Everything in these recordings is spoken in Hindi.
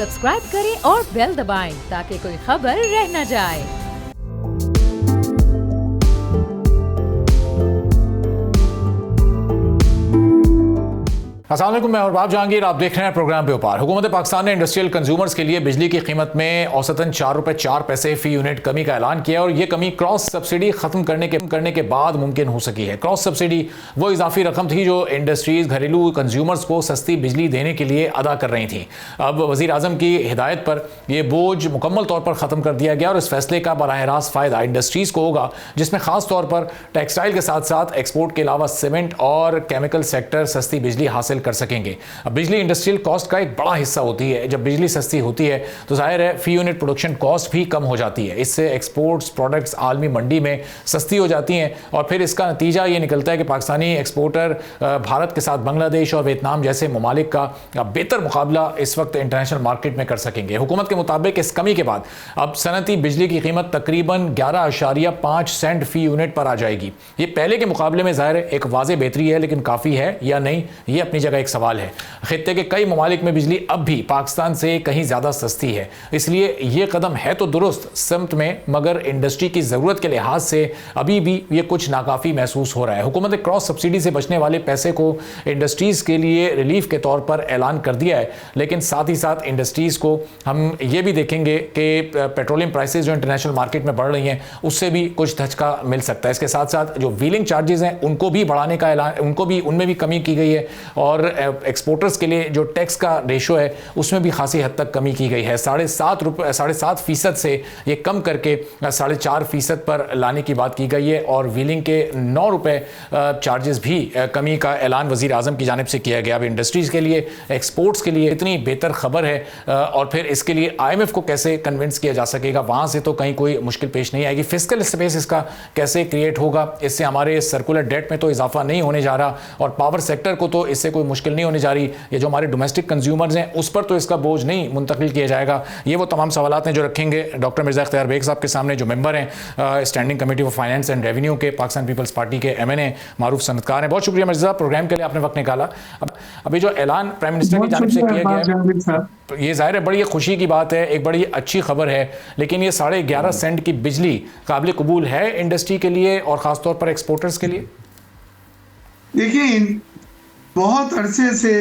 सब्सक्राइब करें और बेल दबाएं ताकि कोई खबर रह न जाए। अस्सलाम वालेकुम, मैं और बाब जहांगीर, आप देख रहे हैं प्रोग्राम व्यापार। हुकूमत पाकिस्तान ने इंडस्ट्रियल कंज्यूमर्स के लिए बिजली की कीमत में औसतन ₹4.04 फी यूनिट कमी का ऐलान किया और ये कमी क्रॉस सब्सिडी खत्म करने के बाद मुमकिन हो सकी है। क्रॉस सब्सिडी वो इजाफी रकम थी जो इंडस्ट्रीज घरेलू कंज्यूमर्स को सस्ती बिजली देने के लिए अदा कर रही थी। अब वज़ीर आज़म की हिदायत पर यह बोझ मुकम्मल तौर पर ख़त्म कर दिया गया और इस फैसले का बराह रास्त फ़ायदा इंडस्ट्रीज़ को होगा, जिसमें ख़ास तौर पर टेक्सटाइल के साथ साथ एक्सपोर्ट के अलावा सीमेंट और केमिकल सेक्टर सस्ती बिजली हासिल कर सकेंगे। अब बिजली इंडस्ट्रियल कॉस्ट का एक बड़ा हिस्सा होती है। जब बिजली सस्ती होती है तो जाहिर है फी यूनिट प्रोडक्शन कॉस्ट भी कम हो जाती है। इससे एक्सपोर्ट्स प्रोडक्ट्स आलमी मंडी में सस्ती हो जाती हैं और फिर इसका नतीजा ये निकलता है कि पाकिस्तानी एक्सपोर्टर भारत के साथ बांग्लादेश और वियतनाम जैसे ममालिक का बेहतर मुकाबला इस वक्त इंटरनेशनल मार्केट में कर सकेंगे। हुकूमत के मुताबिक इस कमी के बाद अब सनती बिजली की कीमत तकरीबन 11.5 सेंट फी यूनिट पर आ जाएगी। ये पहले के मुकाबले में जाहिर एक वाज़ेह बेहतरी है, लेकिन काफ़ी है या नहीं ये अपनी जगह एक सवाल है। खित्ते के कई ममालिक में बिजली अब भी पाकिस्तान से कहीं ज़्यादा सस्ती है, इसलिए ये कदम है तो दुरुस्त समत में, मगर इंडस्ट्री की ज़रूरत के लिहाज से अभी भी ये कुछ नाकाफ़ी महसूस हो रहा है। हुकूमत ने क्रॉस सब्सिडी से बचने वाले पैसे को इंडस्ट्रीज़ के लिए रिलीफ के तौर पर ऐलान कर दिया है, लेकिन साथ ही साथ इंडस्ट्रीज़ को हम ये भी देखेंगे कि पेट्रोलियम प्राइसेस जो इंटरनेशनल मार्केट में बढ़ रही हैं उससे भी कुछ धचका मिल सकता है। इसके साथ साथ जो व्हीलिंग चार्जेस हैं उनको भी बढ़ाने का ऐलान, उनमें भी कमी की गई है और एक्सपोर्टर्स के लिए जो टैक्स का रेशो है उसमें भी खासी हद तक कमी की गई है। 7.5% से ये कम करके 4.5% पर लाने की बात की गई है और व्हीलिंग के ₹9 चार्जेस भी कमी का ऐलान वज़ीर आज़म की जानिब से किया गया। अब इंडस्ट्रीज़ के लिए, एक्सपोर्ट्स के लिए इतनी बेहतर खबर है और फिर इसके लिए IMF को कैसे कन्विंस किया जा सकेगा, वहाँ से तो कहीं कोई मुश्किल पेश नहीं आएगी। फिस्कल स्पेस इसका कैसे क्रिएट होगा, इससे हमारे सर्कुलर डेट में तो इजाफा नहीं होने जा रहा और पावर सेक्टर को तो इससे कोई मुश्किल नहीं होने जा रही। ये जो हमारे डोमेस्टिक कंज्यूमर्स हैं उस पर तो इसका बोझ नहीं मुंतकिल किया जाएगा। ये वो तमाम सवालात हैं जो रखेंगे डॉक्टर मिर्ज़ा इख्तियार बेग साहब के सामने, जो मेंबर हैं standing committee for finance and revenue के, पाकिस्तान पीपल्स पार्टी के MNA, मारूफ सनतकार हैं। बहुत शुक्रिया मिर्ज़ा, प्रोग्राम के लिए आपने वक्त निकाला। अभी जो ऐलान प्राइम मिनिस्टर की जानिब से किया गया है, ये जाहिर है बड़ी खुशी की बात है, एक बड़ी अच्छी खबर है, लेकिन ये 11.5 सेंट की बिजली काबिल कबूल है इंडस्ट्री के लिए और ख़ासतौर पर एक्सपोर्टर्स के लिए? देखिए, बहुत अरसे से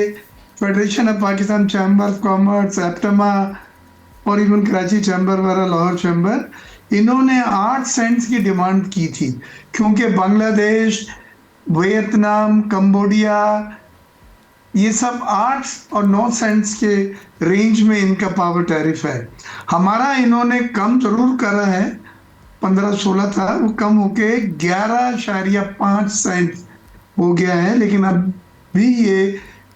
federation of Pakistan chamber of commerce, एप्टमा और इवन कराची चैम्बर वाला, लाहौर चैम्बर, इन्होंने 8 सेंट्स की डिमांड की थी क्योंकि बांग्लादेश, वियतनाम, कंबोडिया, ये सब 8 और 9 सेंट्स के रेंज में इनका पावर टैरिफ है। हमारा इन्होंने कम जरूर करा है, 15-16 था, वो कम होके 11.5 सेंट हो गया है, लेकिन अब भी ये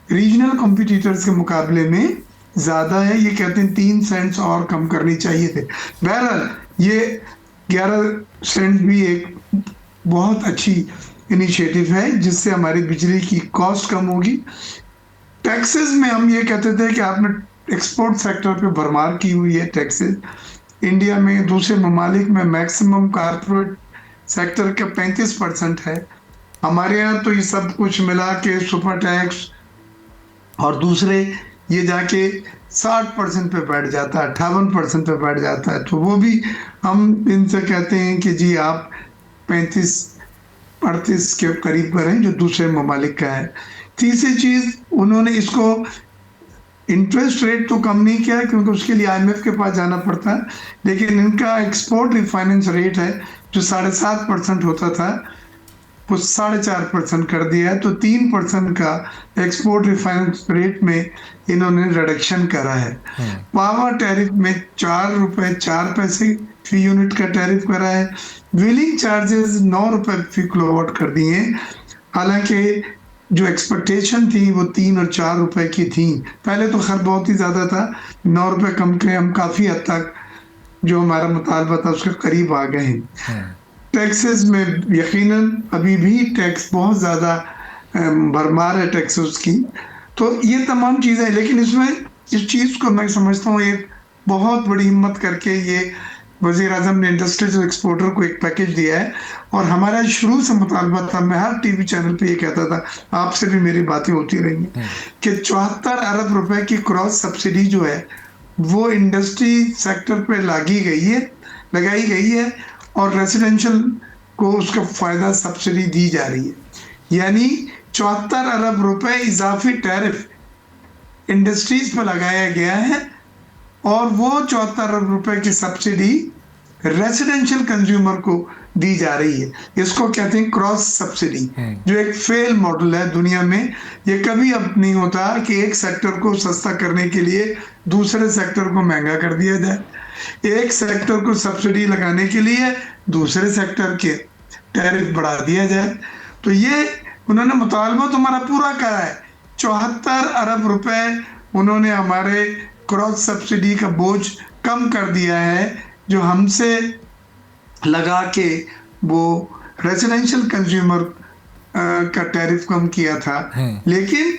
रीजनल कॉम्पिटिटर्स के मुकाबले में ज़्यादा है। ये कहते हैं 3 सेंट्स और कम करनी चाहिए थे। बहरहाल ये 11 सेंट भी एक बहुत अच्छी इनिशिएटिव है जिससे हमारी बिजली की कॉस्ट कम होगी। टैक्सेस में हम ये कहते थे कि आपने एक्सपोर्ट सेक्टर पे भरमार की हुई है टैक्सेस। इंडिया में दूसरे ममालिक में मैक्सिमम कारपोरेट सेक्टर का 35% है, हमारे यहाँ तो ये सब कुछ मिला के सुपर टैक्स और दूसरे ये जाके 60% पे बैठ जाता है, 58% पे बैठ जाता है। तो वो भी हम इनसे कहते हैं कि जी आप 35-38 के करीब पर हैं, जो दूसरे ममालिक का है। तीसरी चीज़, उन्होंने इसको इंटरेस्ट रेट तो कम नहीं किया क्योंकि उसके लिए IMF के पास जाना पड़ता है, लेकिन इनका एक्सपोर्ट रिफाइनेंस रेट है जो 7.5% होता था वो 4.5% कर दिया है। तो 3% का एक्सपोर्ट रिफाइनेंस रेट में इन्होंने रिडक्शन करा है। पावर टैरिफ में ₹4.04 फी यूनिट का टैरिफ करा है। व्हीलिंग चार्जेस ₹9 फी किलोवाट कर दिए। हालांकि जो एक्सपेक्टेशन थी वो ₹3 और ₹4 की थी, पहले तो खैर बहुत ही ज़्यादा था, ₹9 कम के हम काफ़ी हद तक जो हमारा मुतालबा था उसके करीब आ गए हैं। टैक्सेस में यकीनन अभी भी टैक्स बहुत ज़्यादा भरमार है टैक्सेस की। तो ये तमाम चीज़ें, लेकिन इसमें इस चीज़ को मैं समझता हूँ एक बहुत बड़ी हिम्मत करके ये वज़ीर आज़म ने इंडस्ट्रीज एक्सपोर्टर को एक पैकेज दिया है और हमारा शुरू से मुतालबा था, मैं हर टीवी चैनल पे ये कहता था, आपसे भी मेरी बातें होती रही कि 74 अरब रुपए की क्रॉस सब्सिडी जो है वो इंडस्ट्री सेक्टर पे लगाई गई है और रेसिडेंशियल को उसका फायदा सब्सिडी दी जा रही है। यानी 74 अरब रुपए इजाफी टैरिफ इंडस्ट्रीज पर लगाया गया है और वो 74 अरब रुपए की सब्सिडी रेसिडेंशियल कंज्यूमर को दी जा रही है। इसको कहते हैं क्रॉस सब्सिडी, जो एक फेल मॉडल है दुनिया में। ये कभी अब नहीं होता कि एक सेक्टर को सस्ता करने के लिए दूसरे सेक्टर को महंगा कर दिया जाए, एक सेक्टर को सब्सिडी लगाने के लिए दूसरे सेक्टर के टैरिफ बढ़ा दिया जाए। तो ये उन्होंने मुतालबा तुम्हारा पूरा करा है। 74 अरब रुपए उन्होंने हमारे क्रॉस सब्सिडी का बोझ कम कर दिया है, जो हमसे लगा के वो रेजिडेंशियल कंज्यूमर का टैरिफ कम किया था। लेकिन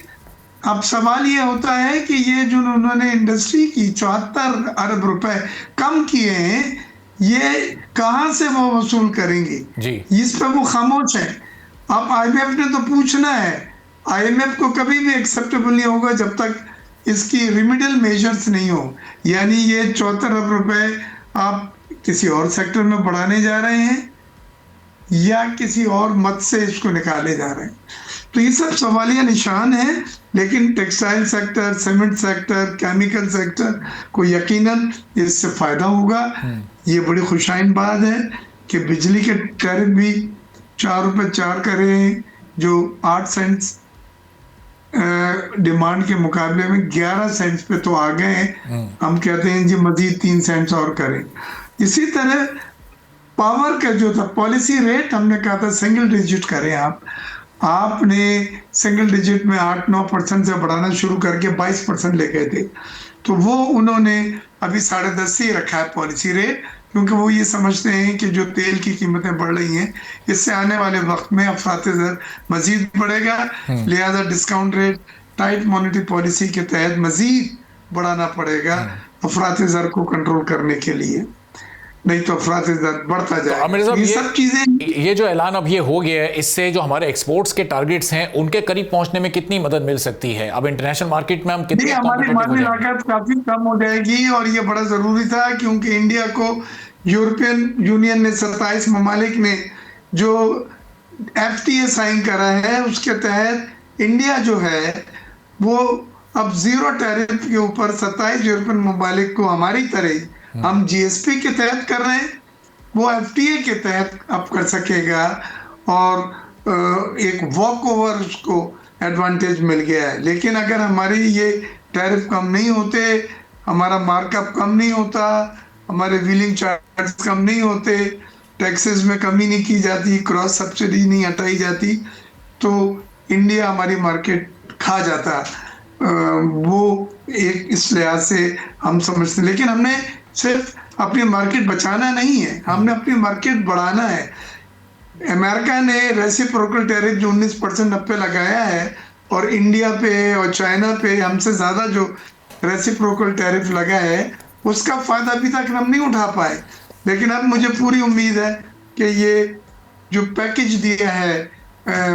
अब सवाल ये होता है कि ये जो उन्होंने इंडस्ट्री की 74 अरब रुपए कम किए हैं, ये कहां से वो वसूल करेंगे जी। इस पर वो खामोश है। अब आईएमएफ ने तो पूछना है। आईएमएफ को कभी भी एक्सेप्टेबल नहीं होगा जब तक इसकी रिमिडियल मेजर्स नहीं हो। यानी ये 74 अरब रुपए आप किसी और सेक्टर में बढ़ाने जा रहे हैं या किसी और मद से इसको निकाले जा रहे हैं। तो ये सब सवालिया निशान है। लेकिन textile sector, cement sector, chemical sector को यकीनन इससे फायदा होगा। ये बड़ी खुशाइन बात है कि बिजली के टैरिफ भी 4 रुपए 4 करें, जो 8 सेंट्स डिमांड के मुकाबले में 11 सेंट्स पे तो आ गए हैं। हम कहते हैं जी मजीद 3 सेंट्स और करें। इसी तरह पावर का जो था पॉलिसी रेट, हमने कहा था सिंगल डिजिट करें। आपने सिंगल डिजिट में 8-9% से बढ़ाना शुरू करके 22% ले गए थे, तो वो उन्होंने अभी 10.5 ही रखा है पॉलिसी रेट, क्योंकि वो ये समझते हैं कि जो तेल की कीमतें बढ़ रही हैं, इससे आने वाले वक्त में अफरात-ए-ज़र मजीद बढ़ेगा। लिहाजा discount rate tight monetary policy के तहत मजीद बढ़ाना पड़ेगा अफरात-ए-ज़र को कंट्रोल करने के लिए, नहीं तो अफरात-ए-ज़र बढ़ता जाएगा। तो ये सब चीजें, ये जो ऐलान अब ये हो गया है, इससे जो हमारे एक्सपोर्ट्स के टारगेट्स हैं उनके करीब पहुंचने में कितनी मदद मिल सकती है? अब इंटरनेशनल मार्केट में हम कितने हमारी माली लागत काफी कम हो जाएगी और ये बड़ा जरूरी था, क्योंकि इंडिया को यूरोपियन यूनियन ने 27 ममालिक ने जो FTA साइन करा है, उसके तहत इंडिया जो है वो अब जीरो टैरिफ के ऊपर 27 यूरोपियन ममालिक को हमारी तरह हम GSP के तहत कर रहे हैं, वो FTA के तहत अब कर सकेगा। और एक वॉक ओवर उसको एडवांटेज मिल गया है। लेकिन अगर हमारी ये टैरिफ कम नहीं होते, हमारा मार्कअप कम नहीं होता, हमारे व्हीलिंग चार्ज कम नहीं होते, टैक्सेस में कमी नहीं की जाती, क्रॉस सब्सिडी नहीं हटाई जाती, तो इंडिया हमारी मार्केट खा जाता। वो एक इस लिहाज से हम समझते। लेकिन हमने सिर्फ अपनी मार्केट बचाना नहीं है, हमने अपनी मार्केट बढ़ाना है। अमेरिका ने रेसिप्रोकल टैरिफ जो 19% अब पे लगाया है, और इंडिया पे और चाइना पे हमसे ज़्यादा जो रेसिप्रोकल टैरिफ लगा है, उसका फ़ायदा अभी तक हम नहीं उठा पाए। लेकिन अब मुझे पूरी उम्मीद है कि ये जो पैकेज दिया है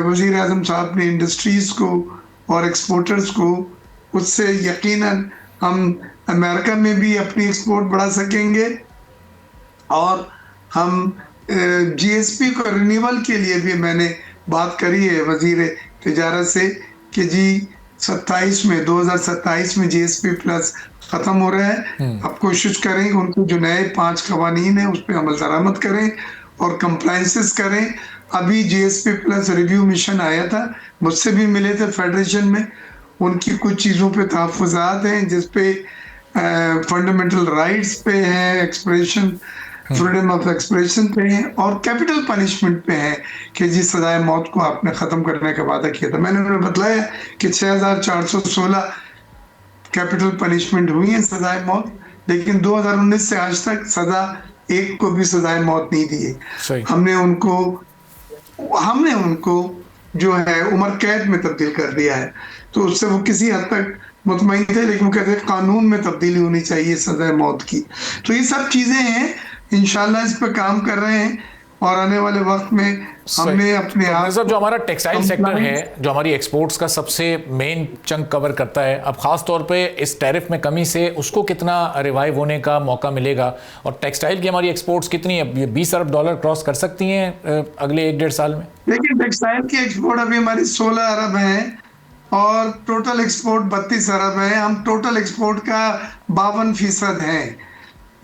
वज़ीर आज़म साहब ने इंडस्ट्रीज़ को और एक्सपोर्टर्स को, उससे यकीनन हम अमेरिका में भी अपनी एक्सपोर्ट बढ़ा सकेंगे। और हम GSP को रिन्यूअल के लिए भी मैंने बात करी है वज़ीर तिजारत से कि जी 2027 में GSP प्लस ख़त्म हो रहा है। अब कोशिश करें कि उनके जो नए 5 कवानीन हैं उस पर अमल दरामद करें और कंप्लाइंसेस करें। अभी GSP प्लस रिव्यू मिशन आया था, मुझसे भी मिले थे फेडरेशन में। उनकी कुछ चीज़ों पे तहफ़्फ़ुज़ात हैं जिसपे फंडामेंटल राइट्स पे है, एक्सप्रेशन फ्रीडम ऑफ एक्सप्रेशन पे है, और कैपिटल पनिशमेंट पे है कि जी सजाए मौत को आपने ख़त्म करने का वादा किया था। मैंने उन्हें बताया कि 6416 कैपिटल पनिशमेंट हुई है सजाए मौत, लेकिन 2019 से आज तक सजा एक को भी सजाए मौत नहीं दी है। हमने उनको जो है उम्र कैद में तब्दील कर दिया है, तो उससे वो किसी हद तक मुतमईन थे। लेकिन वो कहते हैं कानून में तब्दीली होनी चाहिए सजाए मौत की। तो ये सब चीज़ें हैं, इंशाल्लाह इस पर काम कर रहे हैं और आने वाले वक्त में हमने अपने आप साहब, जो हमारा टेक्सटाइल सेक्टर है, compliance- जो हमारी एक्सपोर्ट्स का सबसे मेन चंक कवर करता है, अब खास तौर पे इस टैरिफ में कमी से उसको कितना रिवाइव होने का मौका मिलेगा, और टेक्सटाइल की हमारी एक्सपोर्ट्स कितनी है, ये 20 अरब डॉलर क्रॉस कर सकती हैं अगले 1-1.5 साल में? देखिए, टेक्सटाइल की एक्सपोर्ट अभी हमारी 16 अरब है और टोटल एक्सपोर्ट 32 अरब है। हम टोटल एक्सपोर्ट का 52% है।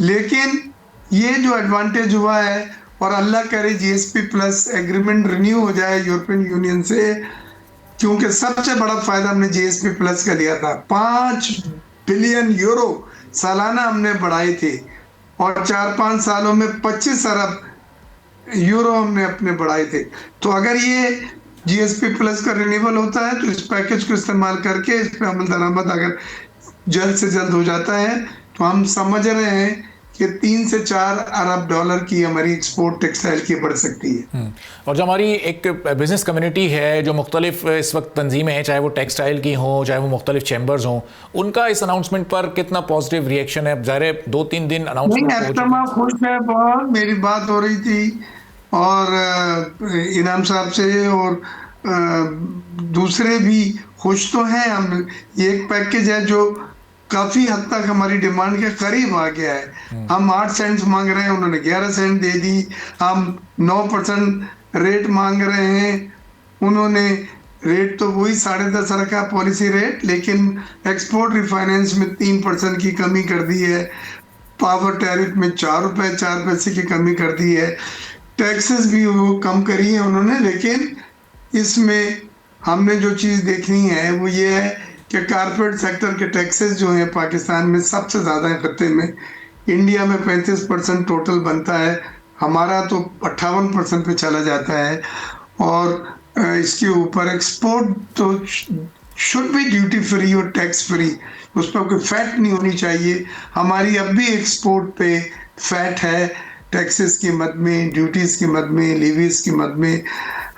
लेकिन ये जो एडवांटेज हुआ है, और अल्लाह करे जीएसपी प्लस एग्रीमेंट रिन्यू हो जाए यूरोपियन यूनियन से, क्योंकि सबसे बड़ा फायदा हमने जीएसपी प्लस का लिया था। 5 बिलियन यूरो सालाना हमने बढ़ाए थे और 4-5 सालों में 25 अरब यूरो हमने अपने बढ़ाए थे। तो अगर ये जीएसपी प्लस का रिन्यूअल होता है तो इस पैकेज को इस्तेमाल करके इस पे अमल दरामद अगर जल्द से जल्द हो जाता है तो हम समझ रहे हैं कि 3 से 4 अरब डॉलर की हमारी एक्सपोर्ट टेक्सटाइल की बढ़ सकती है। और जो हमारी एक बिजनेस कम्युनिटी है, जो मुख्तलिफ इस वक्त तंजीमें हैं, चाहे वो टेक्सटाइल की हों, चाहे वो मुख्तलिफ चैम्बर्स हों, उनका इस अनाउंसमेंट पर कितना पॉजिटिव रिएक्शन है? ज़ाहिर 2-3 दिन अनाउंसमेंट खुश है बहुत। मेरी बात हो रही थी और इनाम साहब से और दूसरे भी खुश तो हैं। हम ये एक पैकेज है जो काफी हद तक हमारी डिमांड के करीब आ गया है। हम 8 सेंट मांग रहे हैं, उन्होंने 11 सेंट दे दी। हम 9% रेट मांग रहे हैं, उन्होंने रेट तो वही 10.5 रखा पॉलिसी रेट, लेकिन एक्सपोर्ट रिफाइनेंस में 3% की कमी कर दी है। पावर टैरिफ में 4 रुपए 4 पैसे की कमी कर दी है। टैक्सेस भी वो कम करी है उन्होंने। लेकिन इसमें हमने जो चीज़ देखनी है वो ये है कि कारपोरेट सेक्टर के टैक्सेस जो हैं पाकिस्तान में सबसे ज़्यादा है खत्ते में। इंडिया में 35% टोटल बनता है, हमारा तो 58% पे चला जाता है। और इसके ऊपर एक्सपोर्ट तो शुड बी ड्यूटी फ्री और टैक्स फ्री, उस पर कोई फैट नहीं होनी चाहिए। हमारी अब भी एक्सपोर्ट पे फैट है, टैक्सेस की मद में, ड्यूटीज़ की मद में, लीवीज की मद में।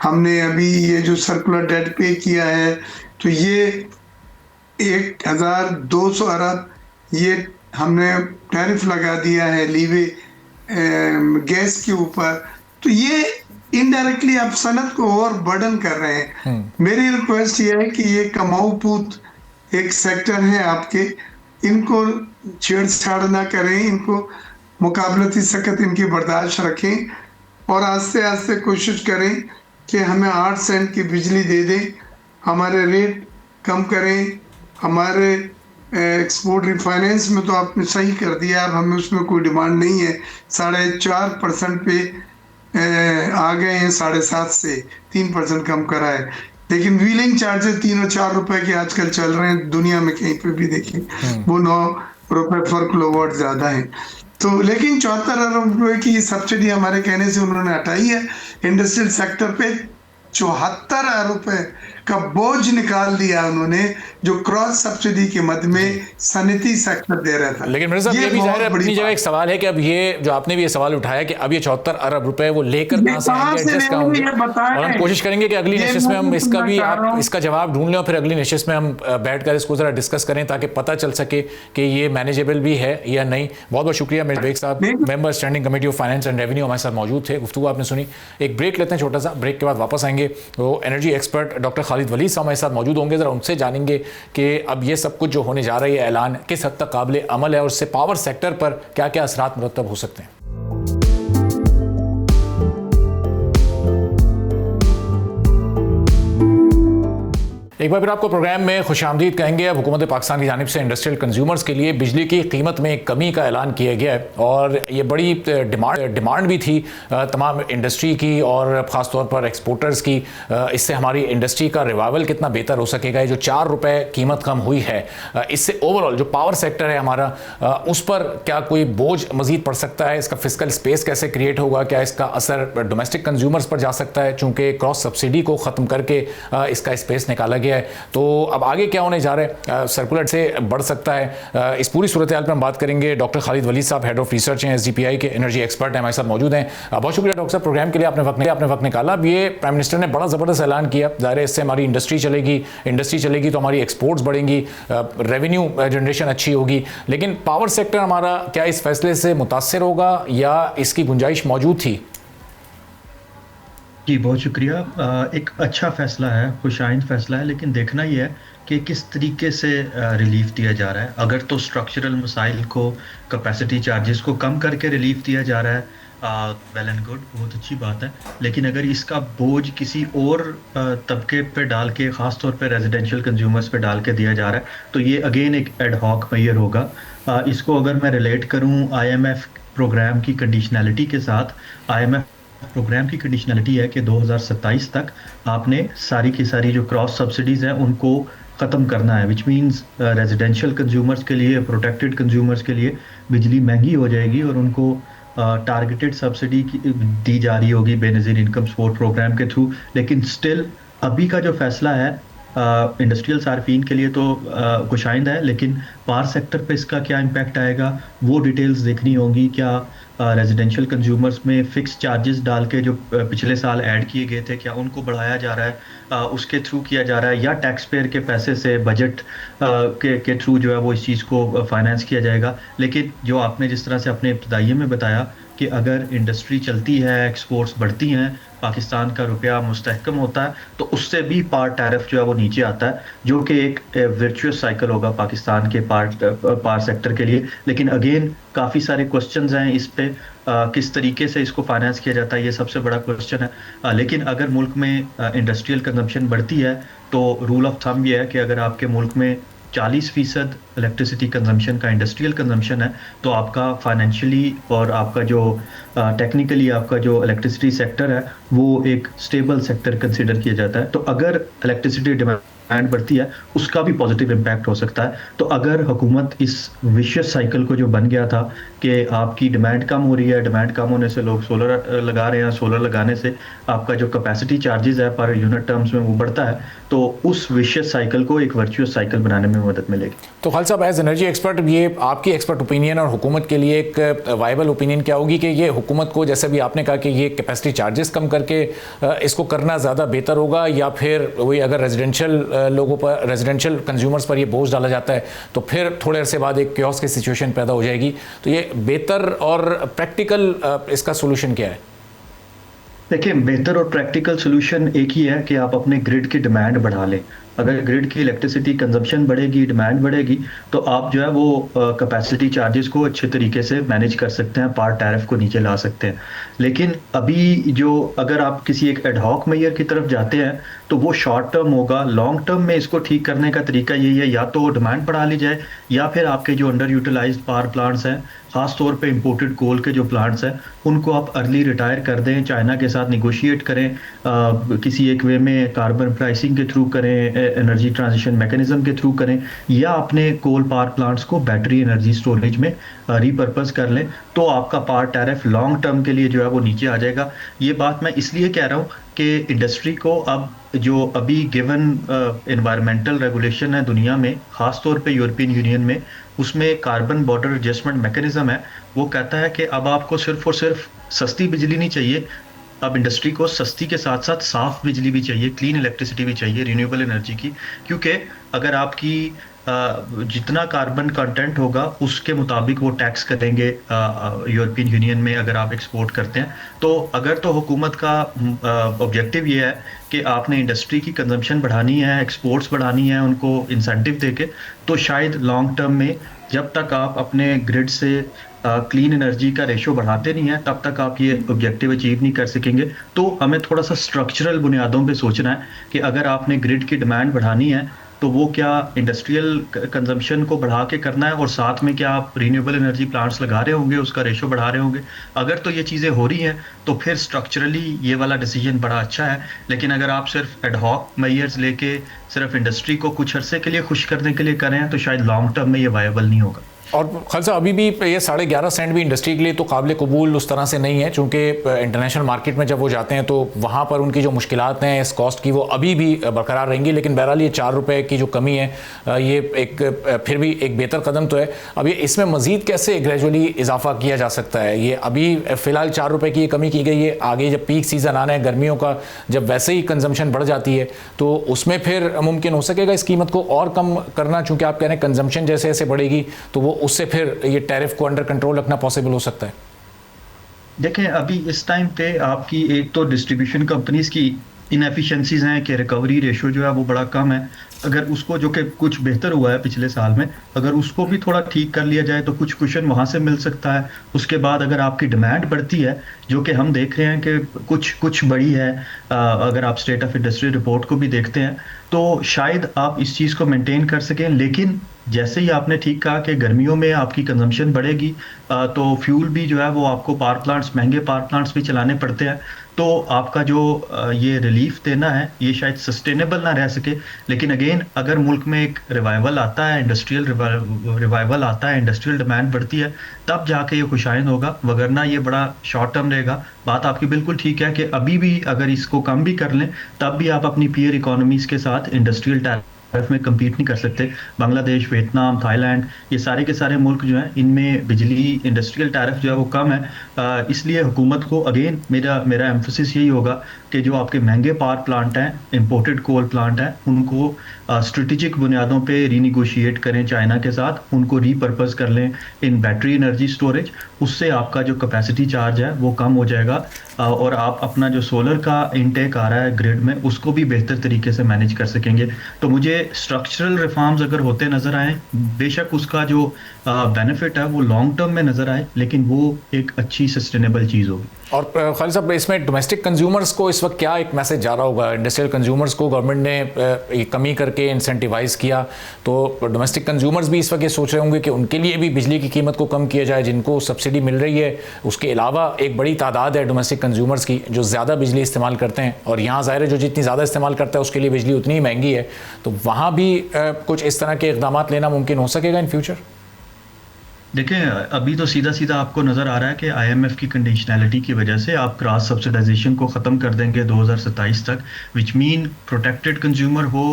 हमने अभी ये जो सर्कुलर डेट पे किया है तो ये 1200 अरब ये हमने टैरिफ लगा दिया है लीवे गैस के ऊपर। तो ये इनडायरेक्टली आप सनत को और बर्डन कर रहे हैं। मेरी रिक्वेस्ट ये है कि ये कमाऊ पूत एक सेक्टर है आपके, इनको छेड़छाड़ ना करें, इनको मुकाबलती सख्त इनकी बर्दाश्त रखें और आस्ते आस्ते कोशिश करें कि हमें 8 सेंट की बिजली दे दें, हमारे रेट कम करें। हमारे एक्सपोर्ट रिफाइनेंस में तो आपने सही कर दिया, अब हमें उसमें कोई डिमांड नहीं है। 4.5% पे आ गए हैं, 7.5 से 3% कम करा है। लेकिन व्हीलिंग चार्जेस 3 और 4 रुपए के आजकल चल रहे हैं दुनिया में, कहीं पे भी देखिए वो 9 रुपए पर किलोवाट ज्यादा है। तो लेकिन 74 अरब रुपए की सब्सिडी हमारे कहने से उन्होंने हटाई है। इंडस्ट्रियल सेक्टर पे 74 अरब रुपए का बोझ निकाल दिया उन्होंने, जो क्रॉस सब्सिडी के मद में सनती सेक्टर दे रहा था। लेकिन मिर्जा साहब, ये भी ज़ाहिर अपनी जगह एक सवाल है कि अब ये जो आपने भी ये सवाल उठाया कि अब ये 74 अरब रुपए वो लेकर कहां से आएंगे, एडजस्ट कहां होंगे, और हम कोशिश करेंगे कि अगली नशिस्त में हम इसका भी इसका जवाब ढूंढ लें और फिर अगली नशिस्त में हम बैठकर इसको जरा डिस्कस करें ताकि पता चल सके कि ये मैनेजेबल भी है या नहीं। बहुत बहुत शुक्रिया मिर्जा बेग साहब, member standing committee of finance and revenue, हमारे साथ मौजूद थे, गुफ्तगू आपने सुनी। एक ब्रेक लेते हैं छोटा सा, ब्रेक के बाद वापस आएंगे। वो energy expert doctor Khalid Waleed साहब हमारे साथ मौजूद होंगे, जरा उनसे जानेंगे कि अब ये सब कुछ जो होने जा रही है ऐलान किस हद तक काबिल अमल है और उससे पावर सेक्टर पर क्या क्या असरात मुरतब हो सकते हैं। एक बार फिर आपको प्रोग्राम में खुशामदीद कहेंगे। अब हुकूमत पाकिस्तान की जानिब से इंडस्ट्रियल कंज्यूमर्स के लिए बिजली की कीमत में कमी का ऐलान किया गया है और ये बड़ी डिमांड भी थी तमाम इंडस्ट्री की और ख़ास तौर पर एक्सपोर्टर्स की। इससे हमारी इंडस्ट्री का रिवाइवल कितना बेहतर हो सकेगा। ये जो 4 रुपये कीमत कम हुई है, इससे ओवरऑल जो पावर सेक्टर है हमारा, उस पर क्या कोई बोझ मजीद पड़ सकता है? इसका फिजिकल स्पेस कैसे क्रिएट होगा? क्या इसका असर डोमेस्टिक कंज्यूमर्स पर जा सकता है? चूँकि क्रॉस सब्सिडी को ख़त्म करके इसका स्पेस निकाला गया है, तो अब आगे क्या होने जा रहा है? सर्कुलर से बढ़ सकता है। इस पूरी सूरत हाल पर हम बात करेंगे। डॉक्टर खालिद वलीद साहब हेड ऑफ रिसर्च हैं, SGPI के एनर्जी एक्सपर्ट हैं, हमारे साथ मौजूद हैं। बहुत शुक्रिया डॉक्टर साहब, प्रोग्राम के लिए आपने वक्त निकाला। अब ये प्राइम मिनिस्टर ने बड़ा ज़बरदस्त ऐलान किया, ज़ाहिर है इससे हमारी इंडस्ट्री चलेगी तो हमारी एक्सपोर्ट्स बढ़ेंगी, रेवेन्यू जनरेशन अच्छी होगी। लेकिन पावर सेक्टर हमारा क्या इस फैसले से मुतासर होगा या इसकी गुंजाइश मौजूद थी? जी, बहुत शुक्रिया। एक अच्छा फ़ैसला है, खुशाइंद फ़ैसला है, लेकिन देखना ये है कि किस तरीके से रिलीफ़ दिया जा रहा है। अगर तो स्ट्रक्चरल मसाइल को, कैपेसिटी चार्जेस को कम करके रिलीफ़ दिया जा रहा है, वेल एंड गुड, बहुत अच्छी बात है। लेकिन अगर इसका बोझ किसी और तबके पे डाल के, ख़ास तौर पे रेज़िडेंशियल कंज़्यूमर्स पे डाल के दिया जा रहा है, तो ये अगेन एक एड हॉक मेजर होगा। इसको अगर मैं रिलेट करूँ आईएमएफ प्रोग्राम की कंडीशनैलिटी के साथ, आईएमएफ प्रोग्राम की कंडीशनैलिटी है कि 2027 तक आपने सारी की सारी जो क्रॉस सब्सिडीज हैं उनको ख़त्म करना है, विच मीन्स रेजिडेंशियल कंज्यूमर्स के लिए, प्रोटेक्टेड कंज्यूमर्स के लिए बिजली महंगी हो जाएगी और उनको टारगेटेड सब्सिडी दी जा रही होगी बेनज़ीर इनकम सपोर्ट प्रोग्राम के थ्रू। लेकिन स्टिल अभी का जो फैसला है इंडस्ट्रियल सार्फिन के लिए तो खुशाइंद है, लेकिन पावर सेक्टर पे इसका क्या इम्पैक्ट आएगा वो डिटेल्स देखनी होगी। क्या रेजिडेंशियल कंज्यूमर्स में फिक्स चार्जेस डाल के जो पिछले साल ऐड किए गए थे, क्या उनको बढ़ाया जा रहा है, उसके थ्रू किया जा रहा है, या टैक्स पेयर के पैसे से बजट के थ्रू जो है वो इस चीज़ को फाइनेंस किया जाएगा। लेकिन जो आपने जिस तरह से अपने इब्तदाइये में बताया कि अगर इंडस्ट्री चलती है, एक्सपोर्ट्स बढ़ती हैं, पाकिस्तान का रुपया मुस्तहकम होता है, तो उससे भी पार टैरिफ जो है वो नीचे आता है, जो कि एक वर्चुअस साइकिल होगा पाकिस्तान के पार सेक्टर के लिए। लेकिन अगेन काफ़ी सारे क्वेश्चंस हैं इस पे, किस तरीके से इसको फाइनेंस किया जाता है, ये सबसे बड़ा क्वेश्चन है। लेकिन अगर मुल्क में इंडस्ट्रियल कंजम्पशन बढ़ती है तो रूल ऑफ थंब ये है कि अगर आपके मुल्क में 40% इलेक्ट्रिसिटी कंजम्पशन का इंडस्ट्रियल कंजम्पशन है, तो आपका फाइनेंशियली और आपका जो टेक्निकली आपका जो इलेक्ट्रिसिटी सेक्टर है वो एक स्टेबल सेक्टर कंसिडर किया जाता है। तो अगर इलेक्ट्रिसिटी डिमांड बढ़ती है उसका भी पॉजिटिव इम्पैक्ट हो सकता है। तो अगर हुकूमत इस विशियस साइकिल को जो बन गया था कि आपकी डिमांड कम हो रही है, डिमांड कम होने से लोग सोलर लगा रहे हैं, सोलर लगाने से आपका जो कैपेसिटी चार्जेस है पर यूनिट टर्म्स में वो बढ़ता है, तो उस विशियस साइकिल को एक वर्चुअस साइकिल बनाने में मदद मिलेगी। तो खालिद साहब, एज एनर्जी एक्सपर्ट, ये आपकी एक्सपर्ट ओपिनियन और हुकूमत के लिए एक वाइबल ओपिनियन क्या होगी कि ये हुकूमत को, जैसे भी आपने कहा कि ये कैपेसिटी चार्जेस कम करके इसको करना ज़्यादा बेहतर होगा, या फिर वही अगर रेजिडेंशियल लोगों पर, रेजिडेंशियल कंज्यूमर्स पर ये बोझ डाला जाता है तो फिर थोड़े अरसे बाद एक क्योस की सिचुएशन पैदा हो जाएगी? तो ये बेहतर और प्रैक्टिकल इसका सोल्यूशन क्या है? देखिए, बेहतर और प्रैक्टिकल सोल्यूशन एक ही है कि आप अपने ग्रिड की डिमांड बढ़ा लें। अगर ग्रिड की इलेक्ट्रिसिटी कंजम्पशन बढ़ेगी, डिमांड बढ़ेगी, तो आप जो है वो कैपेसिटी चार्जेस को अच्छे तरीके से मैनेज कर सकते हैं, पार टैरिफ को नीचे ला सकते हैं। लेकिन अभी जो अगर आप किसी एक एडहॉक मेजर की तरफ जाते हैं तो वो शॉर्ट टर्म होगा। लॉन्ग टर्म में इसको ठीक करने का तरीका यही है, या तो डिमांड बढ़ा ली जाए, या फिर आपके जो अंडर यूटिलाइज्ड पावर प्लांट्स हैं, खास तौर पे इंपोर्टेड कोल के जो प्लांट्स हैं, उनको आप अर्ली रिटायर कर दें, चाइना के साथ निगोशिएट करें, किसी एक वे में कार्बन प्राइसिंग के थ्रू करें, एनर्जी ट्रांजिशन मैकेनिज्म के थ्रू करें, या अपने कोल पावर प्लांट्स को बैटरी एनर्जी स्टोरेज में रीपर्पस कर लें, तो आपका पावर टैरिफ लॉन्ग टर्म के लिए जो है वो नीचे आ जाएगा। ये बात मैं इसलिए कह रहा हूँ कि इंडस्ट्री को अब जो अभी गिवन एनवायरमेंटल रेगुलेशन है दुनिया में, खास तौर पे यूरोपियन यूनियन में, उसमें कार्बन बॉर्डर एडजस्टमेंट मैकेनिज्म है, वो कहता है कि अब आपको सिर्फ और सिर्फ सस्ती बिजली नहीं चाहिए, अब इंडस्ट्री को सस्ती के साथ साथ साफ बिजली भी चाहिए, क्लीन इलेक्ट्रिसिटी भी चाहिए, रिन्यूएबल एनर्जी की। क्योंकि अगर आपकी जितना कार्बन कंटेंट होगा उसके मुताबिक वो टैक्स करेंगे यूरोपियन यूनियन में अगर आप एक्सपोर्ट करते हैं। तो अगर तो हुकूमत का ऑब्जेक्टिव ये है कि आपने इंडस्ट्री की कंजम्पशन बढ़ानी है, एक्सपोर्ट्स बढ़ानी है उनको इंसेंटिव देके, तो शायद लॉन्ग टर्म में जब तक आप अपने ग्रिड से क्लीन एनर्जी का रेशो बढ़ाते नहीं है तब तक आप ये ऑब्जेक्टिव अचीव नहीं कर सकेंगे। तो हमें थोड़ा सा स्ट्रक्चरल बुनियादों पे सोचना है कि अगर आपने ग्रिड की डिमांड बढ़ानी है तो वो क्या इंडस्ट्रियल कंजम्पशन को बढ़ा के करना है, और साथ में क्या आप रीन्यूएबल एनर्जी प्लांट्स लगा रहे होंगे, उसका रेशो बढ़ा रहे होंगे। अगर तो ये चीज़ें हो रही हैं तो फिर स्ट्रक्चरली ये वाला डिसीजन बड़ा अच्छा है। लेकिन अगर आप सिर्फ एडहॉक मेजर्स लेके सिर्फ इंडस्ट्री को कुछ अरसे के लिए खुश करने के लिए करें तो शायद लॉन्ग टर्म में ये वायबल नहीं होगा। और खालिद साहब, अभी भी ये 11.5 सेंट भी इंडस्ट्री के लिए तो काबिल कबूल उस तरह से नहीं है, चूँकि इंटरनेशनल मार्केट में जब वो जाते हैं तो वहाँ पर उनकी जो मुश्किलात हैं इस कॉस्ट की वो अभी भी बरकरार रहेंगी। लेकिन बहरहाल ये 4 रुपये की जो कमी है ये एक फिर भी एक बेहतर कदम तो है। अब ये इसमें मज़ीद कैसे ग्रेजुअली इजाफा किया जा सकता है? ये अभी फ़िलहाल 4 रुपये की ये कमी की गई है, आगे जब पीक सीज़न आना है गर्मियों का, जब वैसे ही कंजम्पशन बढ़ जाती है तो उसमें फिर मुमकिन हो सकेगा इस कीमत को और कम करना, चूँकि आप कह रहे हैं कंजम्पशन जैसे जैसे बढ़ेगी तो वो उससे फिर ये टैरिफ को अंडर कंट्रोल रखना पॉसिबल हो सकता है। देखें अभी इस टाइम पे आपकी एक तो डिस्ट्रीब्यूशन कंपनीज की इनएफिशिएंसीज हैं कि रिकवरी रेशो जो है वो बड़ा कम है। अगर उसको, जो कि कुछ बेहतर हुआ है पिछले साल में, अगर उसको भी थोड़ा ठीक कर लिया जाए तो कुछ कुशन वहां से मिल सकता है। उसके बाद अगर आपकी डिमांड बढ़ती है, जो कि हम देख रहे हैं कि कुछ कुछ बड़ी है, अगर आप स्टेट ऑफ इंडस्ट्री रिपोर्ट को भी देखते हैं तो शायद आप इस चीज़ को मेंटेन कर सकें। लेकिन जैसे ही आपने ठीक कहा कि गर्मियों में आपकी कंजम्पशन बढ़ेगी, तो फ्यूल भी जो है वो आपको पावर प्लांट्स, महंगे पावर प्लांट्स भी चलाने पड़ते हैं। तो आपका जो ये रिलीफ देना है ये शायद सस्टेनेबल ना रह सके। लेकिन अगेन अगर मुल्क में एक रिवाइवल आता है, इंडस्ट्रियल रिवाइवल आता है, इंडस्ट्रियल डिमांड बढ़ती है, तब जाके ये खुशाइन होगा, वगरना ये बड़ा शॉर्ट टर्म रहेगा। बात आपकी बिल्कुल ठीक है कि अभी भी अगर इसको कम भी कर लें तब भी आप अपनी पीयर इकोनॉमीज के साथ इंडस्ट्रियल टैरिफ में कम्पीट नहीं कर सकते। बांग्लादेश, वियतनाम, थाईलैंड, ये सारे के सारे मुल्क जो हैं इनमें बिजली इंडस्ट्रियल टैरिफ जो है वो कम है। इसलिए हुकूमत को अगेन मेरा एम्फोसिस यही होगा कि जो आपके महंगे पावर प्लांट हैं, इंपोर्टेड कोल प्लांट हैं, उनको स्ट्रेटेजिक बुनियादों पे रीनिगोशिएट करें चाइना के साथ, उनको रीपर्पस कर लें इन बैटरी एनर्जी स्टोरेज। उससे आपका जो कैपेसिटी चार्ज है वो कम हो जाएगा और आप अपना जो सोलर का इनटेक आ रहा है ग्रिड में उसको भी बेहतर तरीके से मैनेज कर सकेंगे। तो मुझे स्ट्रक्चरल रिफॉर्म्स अगर होते नज़र आए, बेशक उसका जो बेनिफिट है वो लॉन्ग टर्म में नज़र आए, लेकिन वो एक अच्छी सस्टेनेबल चीज़ होगी। और खालिद साहब, इसमें डोमेस्टिक कंज्यूमर्स को इस वक्त क्या एक मैसेज जा रहा होगा? इंडस्ट्रियल कंज्यूमर्स को गवर्नमेंट ने कमी करके इंसेंटिवाइज किया, तो डोमेस्टिक कंज्यूमर्स भी इस वक्त ये सोच रहे होंगे कि उनके लिए भी बिजली की कीमत को कम किया जाए, जिनको सब्सिडी मिल रही है। उसके अलावा एक बड़ी तादाद है डोमेस्टिक कंज्यूमर्स की जो ज़्यादा बिजली इस्तेमाल करते हैं, और यहाँ ज़ाहिर है जो जितनी ज़्यादा इस्तेमाल करता है उसके लिए बिजली उतनी ही महंगी है। तो वहाँ भी कुछ इस तरह के इक़दाम लेना मुमकिन हो सकेगा इन फ्यूचर? देखें अभी तो सीधा सीधा आपको नज़र आ रहा है कि आईएमएफ की कंडीशनैलिटी की वजह से आप क्रॉस सब्सिडाइजेशन को ख़त्म कर देंगे 2027 तक, विच मीन प्रोटेक्टेड कंज्यूमर हो,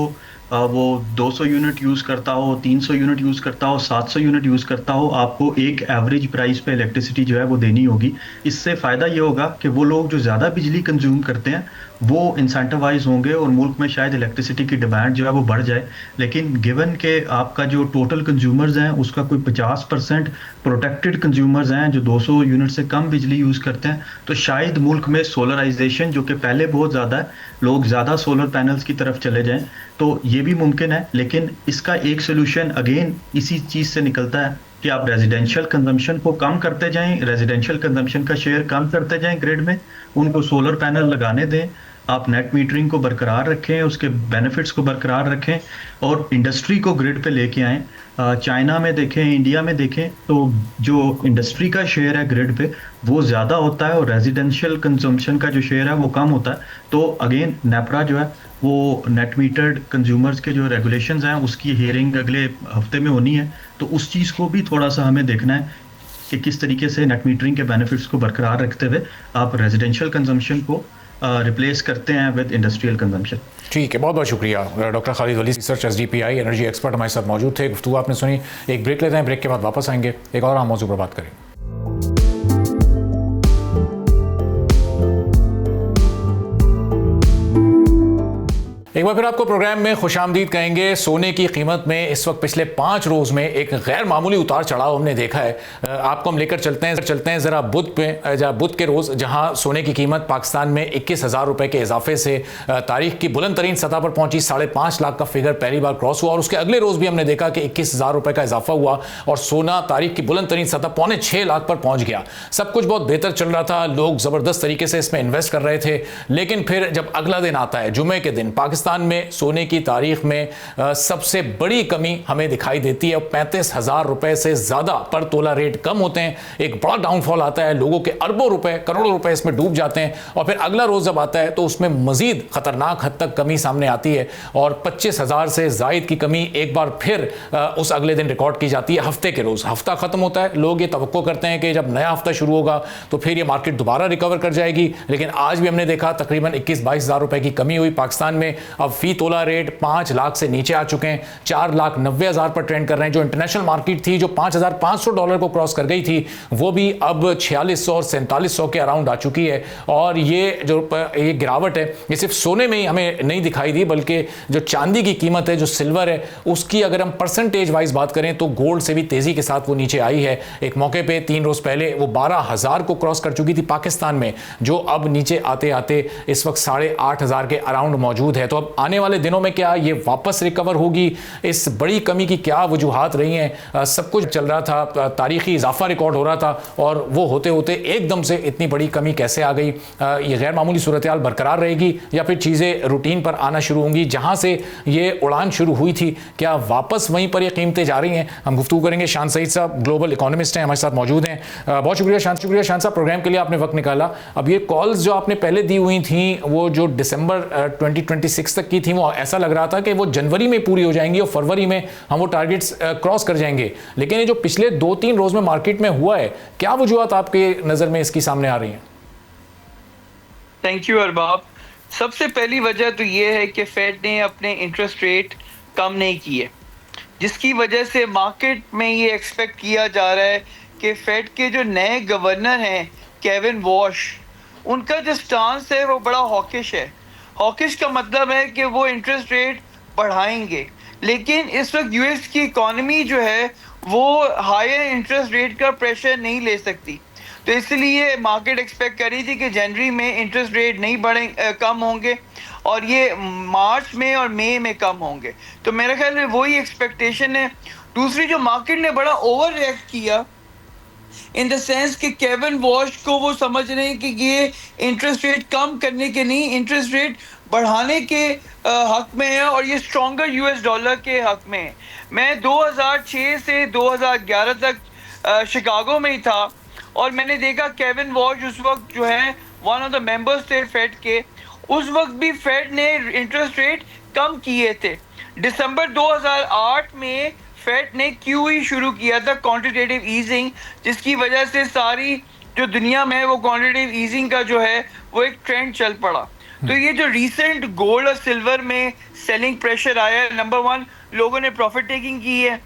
वो 200 यूनिट यूज़ करता हो, 300 यूनिट यूज़ करता हो, 700 यूनिट यूज़ करता हो, आपको एक एवरेज प्राइस पे इलेक्ट्रिसिटी जो है वो देनी होगी। इससे फ़ायदा ये होगा कि वो लोग जो ज़्यादा बिजली कंज्यूम करते हैं वो इंसेंटिवाइज होंगे और मुल्क में शायद इलेक्ट्रिसिटी की डिमांड जो है वो बढ़ जाए। लेकिन गिवन के आपका जो टोटल कंज्यूमर्स हैं उसका कोई 50% प्रोटेक्टेड कंज्यूमर्स हैं जो 200 यूनिट से कम बिजली यूज़ करते हैं, तो शायद मुल्क में सोलराइजेशन, जो कि पहले बहुत ज़्यादा है, लोग ज़्यादा सोलर पैनल्स की तरफ चले जाएं, तो ये भी मुमकिन है। लेकिन इसका एक सोल्यूशन अगेन इसी चीज़ से निकलता है कि आप रेजिडेंशियल कंजम्पशन को कम करते जाएं, रेजिडेंशियल कंजम्पशन का शेयर कम करते जाएं ग्रिड में, उनको सोलर पैनल लगाने दें, आप नेट मीटरिंग को बरकरार रखें, उसके बेनिफिट्स को बरकरार रखें और इंडस्ट्री को ग्रिड पे लेके आएँ। चाइना में देखें, इंडिया में देखें, तो जो इंडस्ट्री का शेयर है ग्रिड पे वो ज़्यादा होता है और रेजिडेंशियल कंजम्पशन का जो शेयर है वो कम होता है। तो अगेन नेपरा जो है वो नेट मीटर्ड कंज्यूमर्स के जो रेगुलेशंस हैं उसकी हियरिंग अगले हफ्ते में होनी है, तो उस चीज़ को भी थोड़ा सा हमें देखना है कि किस तरीके से नेट मीटरिंग के बेनिफिट्स को बरकरार रखते हुए आप रेजिडेंशियल कंजम्पशन को रिप्लेस करते हैं विद इंडस्ट्रियल कंजम्पशन। ठीक है, बहुत बहुत शुक्रिया। डॉक्टर खालिद वली, रिसर्च SDPI एनर्जी एक्सपर्ट हमारे साथ मौजूद थे। गुफ्तगू आपने सुनी। एक ब्रेक लेते हैं, ब्रेक के बाद वापस आएंगे, एक और अहम मौजू पर बात करेंगे। एक बार फिर आपको प्रोग्राम में खुशामदीद कहेंगे। सोने की कीमत में इस वक्त पिछले 5 रोज़ में एक गैर मामूली उतार चढ़ाव हमने देखा है। आपको हम लेकर चलते हैं ज़रा बुध के रोज़, जहां सोने की कीमत पाकिस्तान में 21,000 रुपये के इजाफे से तारीख की बुलंद तरीन सतह पर पहुंची। 5.5 लाख का फिगर पहली बार क्रॉस हुआ और उसके अगले रोज़ भी हमने देखा कि 21,000 रुपये का इजाफा हुआ और सोना तारीख की बुलंद तरीन सतह 6.25 लाख पर पहुंच गया। सब कुछ बहुत बेहतर चल रहा था, लोग ज़बरदस्त तरीके से इसमें इन्वेस्ट कर रहे थे। लेकिन फिर जब अगला दिन आता है, जुमे के दिन, पाकिस्तान में सोने की तारीख में सबसे बड़ी कमी हमें दिखाई देती है। 35,000 रुपए से ज्यादा पर तोला रेट कम होते हैं, एक बड़ा डाउनफॉल आता है, लोगों के अरबों रुपए, करोड़ों रुपए इसमें डूब जाते हैं। और फिर अगला रोज जब आता है तो उसमें मजीद खतरनाक हद तक कमी सामने आती है और 25,000 से जायद की कमी एक बार फिर उस अगले दिन रिकॉर्ड की जाती है। हफ्ते के रोज हफ्ता खत्म होता है, लोग ये तवक्को करते हैं कि जब नया हफ्ता शुरू होगा तो फिर ये मार्केट दोबारा रिकवर कर जाएगी। लेकिन आज भी हमने देखा तकरीबन 21-22 हज़ार रुपए की कमी हुई पाकिस्तान में। अब फी तोला रेट 5 लाख से नीचे आ चुके हैं, 4,90,000 पर ट्रेंड कर रहे हैं। जो इंटरनेशनल मार्केट थी जो $5,500 को क्रॉस कर गई थी वो भी अब 4600 और 4700 के अराउंड आ चुकी है। और ये जो ये गिरावट है ये सिर्फ सोने में ही हमें नहीं दिखाई दी, बल्कि जो चांदी की कीमत है, जो सिल्वर है, उसकी अगर हम परसेंटेज वाइज बात करें तो गोल्ड से भी तेजी के साथ वो नीचे आई है। एक मौके पे 3 रोज पहले वो 12,000 को क्रॉस कर चुकी थी पाकिस्तान में, जो अब नीचे आते आते इस वक्त 8,500 के अराउंड मौजूद है। तो अब आने वाले दिनों में क्या ये वापस रिकवर होगी? इस बड़ी कमी की क्या वजूहात रही हैं? सब कुछ चल रहा था, तारीखी इजाफा रिकॉर्ड हो रहा था, और वो होते होते एकदम से इतनी बड़ी कमी कैसे आ गई? ये गैर मामूली सूरत हाल बरकरार रहेगी या फिर चीज़ें रूटीन पर आना शुरू होंगी? जहां से ये उड़ान शुरू हुई थी क्या वापस वहीं पर ये कीमतें जा रही हैं? हम गुफ्तगू करेंगे। शान सईद साहब ग्लोबल इकोनॉमिस्ट हैं, हमारे साथ मौजूद हैं। बहुत शुक्रिया शान साहब, प्रोग्राम के लिए आपने वक्त निकाला। अब ये कॉल्स जो आपने पहले दी हुई थी वो जो दिसंबर 2026 तक की थी, वो ऐसा लग रहा था कि वो जनवरी में पूरी हो जाएंगी और फरवरी में हम वो टारगेट्स क्रॉस कर जाएंगे। लेकिन ये जो पिछले 2-3 रोज में मार्केट में हुआ है, क्या वजूहत आपके नजर में इसकी सामने आ रही हैं? Thank you Arbab. सबसे पहली वजह तो ये है कि फेड ने अपने इंटरेस्ट रेट कम नहीं किए, जिसकी वजह से मार्केट में ये एक्सपेक्ट किया जा रहा है कि फेड के जो नए गवर्नर हैं केविन वॉश, उनका जो स्टांस है वो बड़ा हॉकिश है। हॉकिश का मतलब है कि वो इंटरेस्ट रेट बढ़ाएंगे, लेकिन इस वक्त यूएस की इकॉनमी जो है वो हायर इंटरेस्ट रेट का प्रेशर नहीं ले सकती। तो इसलिए मार्केट एक्सपेक्ट कर रही थी कि जनवरी में इंटरेस्ट रेट नहीं कम होंगे और ये मार्च में और मई में कम होंगे। तो मेरे ख्याल में वही एक्सपेक्टेशन है। दूसरी, जो मार्केट ने बड़ा ओवर रिएक्ट किया इन द सेंस कि केविन वॉश को वो समझ रहे हैं कि ये इंटरेस्ट रेट कम करने के नहीं, इंटरेस्ट रेट बढ़ाने के हक में है और ये स्ट्रॉन्गर यूएस डॉलर के हक में है। मैं 2006 से 2011 तक शिकागो में ही था और मैंने देखा केविन वॉश उस वक्त जो है वन ऑफ द मेंबर्स थे फेड के। उस वक्त भी फेड ने इंटरेस्ट रेट कम किए थे। दिसंबर 2008 में फेड ने QE शुरू किया था, क्वांटिटेटिव ईजिंग, जिसकी वजह से सारी जो दुनिया में वो क्वांटिटेटिव ईजिंग का जो है वो एक ट्रेंड चल पड़ा। तो ये जो रिसेंट गोल्ड और सिल्वर में सेलिंग प्रेशर आया है, नंबर 1 लोगों ने प्रॉफिट टेकिंग की है,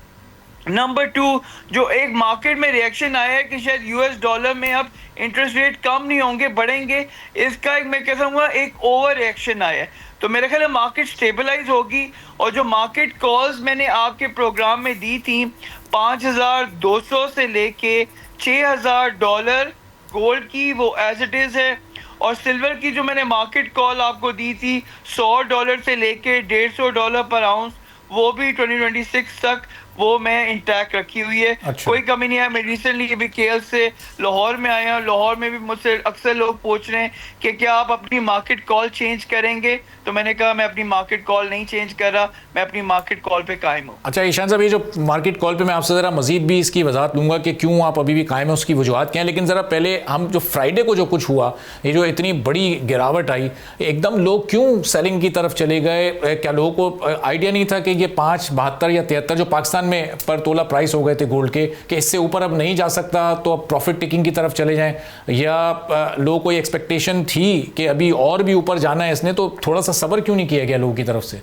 नंबर 2 जो एक मार्केट में रिएक्शन आया है कि शायद यूएस डॉलर में अब इंटरेस्ट रेट कम नहीं होंगे, बढ़ेंगे, इसका एक मैं कहता हूँ एक ओवर रिएक्शन आया है। तो मेरे ख्याल में मार्केट स्टेबलाइज होगी और जो मार्केट कॉल्स मैंने आपके प्रोग्राम में दी थी 5,200 से लेके $6,000 गोल्ड की, वो एज इट इज है। और सिल्वर की जो मैंने मार्केट कॉल आपको दी थी $100 से लेके $150 पर आउंस, वो भी 2026 तक वो मैं इंटैक्ट रखी हुई है। अच्छा। कोई कमी नहीं है। मैं रिसेंटली अभी केएल से लाहौर में आया हूँ। लाहौर में भी मुझसे अक्सर लोग पूछ रहे हैं कि क्या आप अपनी मार्केट कॉल चेंज करेंगे, तो मैंने कहा मैं अपनी मार्केट कॉल नहीं चेंज कर रहा, मैं अपनी मार्केट कॉल पे कायम हूँ। अच्छा ईशान साहब, ये जो मार्केट कॉल पे मैं आपसे ज़रा मजीद भी इसकी वजाहत लूँगा कि क्यों आप अभी भी कायम है, उसकी वजूहत क्या है। लेकिन ज़रा पहले हम जो फ्राइडे को जो कुछ हुआ, ये जो इतनी बड़ी गिरावट आई, एकदम लोग क्यों सेलिंग की तरफ चले गए? क्या लोगों को आइडिया नहीं था कि ये 5.72 या 73 जो पाकिस्तान में पर तोला प्राइस हो गए थे गोल्ड के, कि इससे ऊपर अब नहीं जा सकता, तो अब प्रॉफिट टेकिंग की तरफ चले जाएं? या लोगों को एक्सपेक्टेशन थी कि अभी और भी ऊपर जाना है इसने, तो थोड़ा सा सब्र क्यों नहीं किया गया लोगों की तरफ से?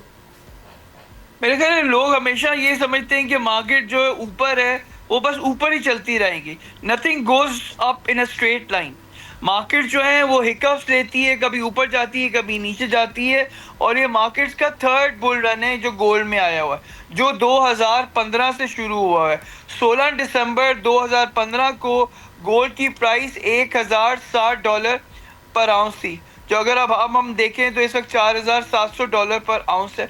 मेरे ख्याल में लोग हमेशा ये समझते हैं कि मार्केट जो है ऊपर है वो बस ऊपर ही चलती रहेगी। Nothing goes up in a straight line. Market जो है वो हिकअप्स लेती है, कभी ऊपर जाती है, कभी नीचे जाती है। और ये मार्केट्स का थर्ड बुल रन है जो गोल्ड में आया हुआ है, जो 2015 से शुरू हुआ है। 16 दिसंबर 2015 को गोल्ड की प्राइस $1,060 पर आउंस थी, जो अगर अब हम देखें तो इस वक्त $4,700 पर आउंस है।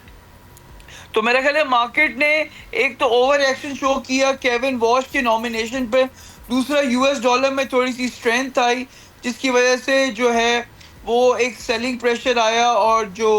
तो मेरा ख्याल है मार्केट ने एक तो ओवर एक्शन शो किया केविन वॉश के नॉमिनेशन पे, दूसरा यूएस डॉलर में थोड़ी सी स्ट्रेंथ आई, जिसकी वजह से जो है वो एक सेलिंग प्रेशर आया और जो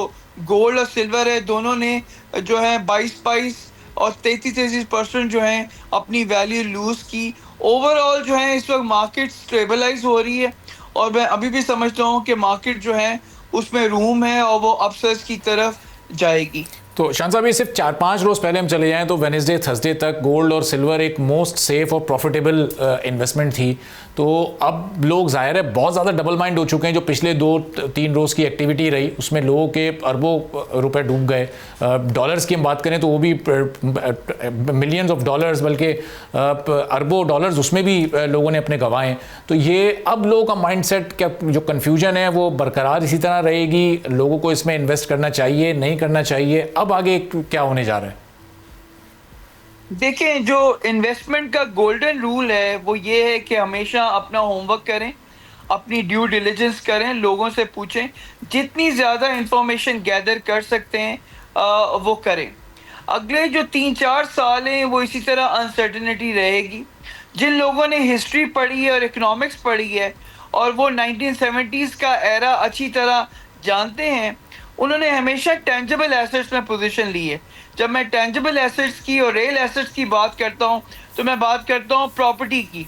गोल्ड और सिल्वर है दोनों ने जो है 22 और 33% जो है अपनी वैल्यू लूज की। ओवरऑल जो है इस वक्त मार्केट स्टेबलाइज हो रही है और मैं अभी भी समझता हूँ कि मार्केट जो है उसमें रूम है और वो अपसर्स की तरफ जाएगी। तो शान साहब, ये सिर्फ 4-5 रोज़ पहले हम चले जाएं तो वेडनेसडे थर्सडे तक गोल्ड और सिल्वर एक मोस्ट सेफ और प्रॉफिटेबल इन्वेस्टमेंट थी। तो अब लोग ज़ाहिर है बहुत ज़्यादा डबल माइंड हो चुके हैं। जो पिछले 2-3 रोज़ की एक्टिविटी रही उसमें लोगों के अरबों रुपए डूब गए। डॉलर्स की हम बात करें तो वो भी मिलियंस ऑफ डॉलर्स, बल्कि अरबों डॉलर्स उसमें भी लोगों ने अपने गंवाए। तो ये अब लोगों का माइंडसेट, क्या जो कन्फ्यूजन है वो बरकरार इसी तरह रहेगी? लोगों को इसमें इन्वेस्ट करना चाहिए, नहीं करना चाहिए? अब आगे क्या होने जा रहा है? देखें, जो इन्वेस्टमेंट का गोल्डन रूल है वो ये है कि हमेशा अपना होमवर्क करें, अपनी ड्यू डिलिजेंस करें, लोगों से पूछें, जितनी ज़्यादा इंफॉर्मेशन गैदर कर सकते हैं वो करें। अगले जो 3-4 साल हैं वो इसी तरह अनसर्टेनिटी रहेगी। जिन लोगों ने हिस्ट्री पढ़ी है और इकोनॉमिक्स पढ़ी है और वो 1970s का एरा अच्छी तरह जानते हैं, उन्होंने हमेशा टेंजिबल एसेट्स में पोजीशन ली है। जब मैं टेंजिबल एसेट्स की और रियल एसेट्स की बात करता हूँ तो मैं बात करता हूँ प्रॉपर्टी की,